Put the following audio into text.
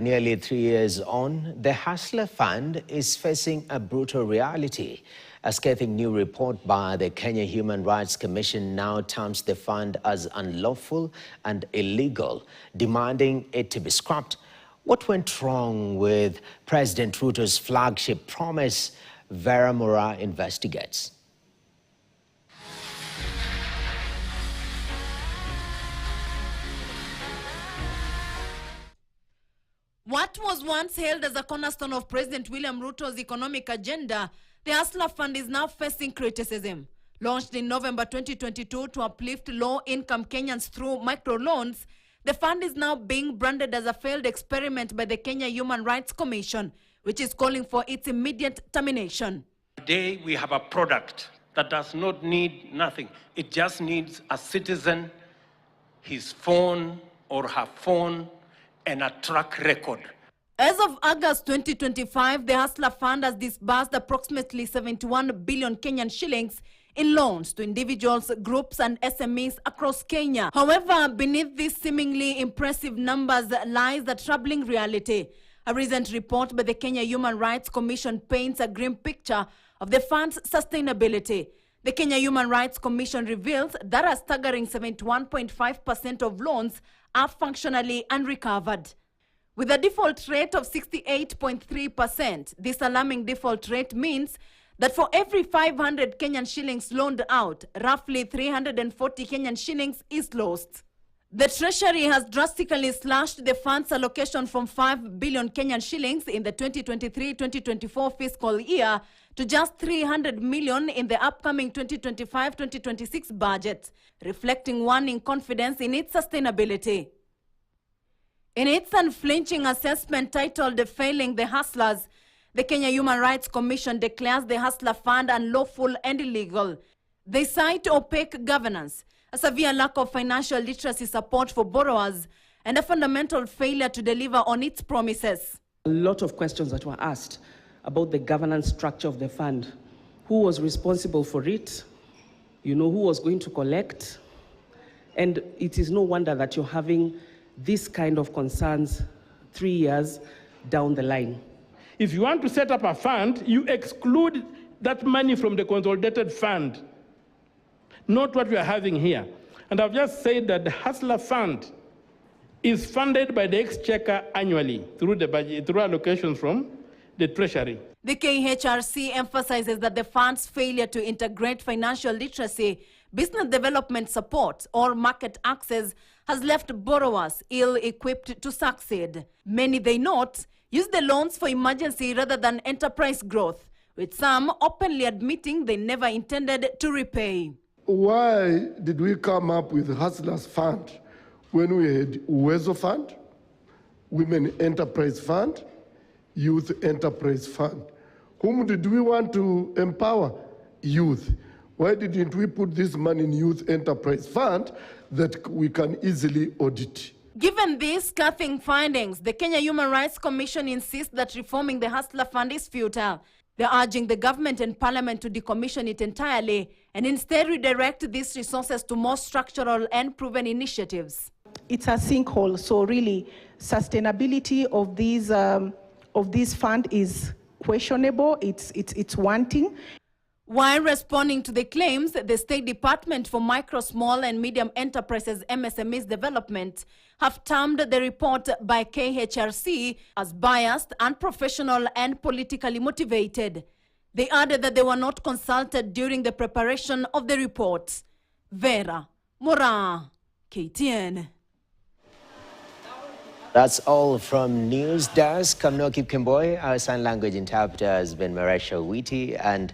Nearly 3 years on, the Hustler Fund is facing a brutal reality. A scathing new report by the Kenya Human Rights Commission now terms the fund as unlawful and illegal, demanding it to be scrapped. What went wrong with President Ruto's flagship promise? Vera Mora investigates. What was once held as a cornerstone of President William Ruto's economic agenda, the Hustler Fund is now facing criticism. Launched in November 2022 to uplift low-income Kenyans through microloans, the fund is now being branded as a failed experiment by the Kenya Human Rights Commission, which is calling for its immediate termination. Today we have a product that does not need nothing. It just needs a citizen, his phone or her phone, and a track record. As of August 2025, the Hustler Fund has disbursed approximately 71 billion Kenyan shillings in loans to individuals, groups and SMEs across Kenya. However, beneath these seemingly impressive numbers lies the troubling reality. A recent report by the Kenya Human Rights Commission paints a grim picture of the fund's sustainability. The Kenya Human Rights Commission reveals that a staggering 71.5% of loans are functionally unrecovered. With a default rate of 68.3%, this alarming default rate means that for every 500 Kenyan shillings loaned out, roughly 340 Kenyan shillings is lost. The Treasury has drastically slashed the fund's allocation from 5 billion Kenyan shillings in the 2023-2024 fiscal year to just 300 million in the upcoming 2025-2026 budget, reflecting waning confidence in its sustainability. In its unflinching assessment titled Failing the Hustlers, the Kenya Human Rights Commission declares the Hustler Fund unlawful and illegal. They cite opaque governance, a severe lack of financial literacy support for borrowers, and a fundamental failure to deliver on its promises. A lot of questions that were asked about the governance structure of the fund. Who was responsible for it? Who was going to collect? And it is no wonder that you're having this kind of concerns 3 years down the line. If you want to set up a fund, you exclude that money from the consolidated fund, not what we are having here. And I've just said that the Hustler Fund is funded by the Exchequer annually through the budget, through allocations from the Treasury. The KHRC emphasizes that the fund's failure to integrate financial literacy, business development support, or market access has left borrowers ill-equipped to succeed. Many, they note, use the loans for emergency rather than enterprise growth, with some openly admitting they never intended to repay. Why did we come up with Hustlers Fund when we had Uwezo Fund, Women Enterprise Fund, Youth Enterprise Fund? Whom did we want to empower? Youth. Why didn't we put this money in Youth Enterprise Fund that we can easily audit? Given these scathing findings, the Kenya Human Rights Commission insists that reforming the Hustler Fund is futile. They're urging the government and parliament to decommission it entirely and instead redirect these resources to more structural and proven initiatives. It's a sinkhole, so really sustainability of this fund is questionable. It's wanting. While responding to the claims, the State Department for Micro, Small and Medium Enterprises MSMEs Development have termed the report by KHRC as biased, unprofessional and politically motivated. They added that they were not consulted during the preparation of the report. Vera Mora, KTN. That's all from News Desk. I'm Nokip Kimboy. Our sign language interpreter has been Maresha Witi, and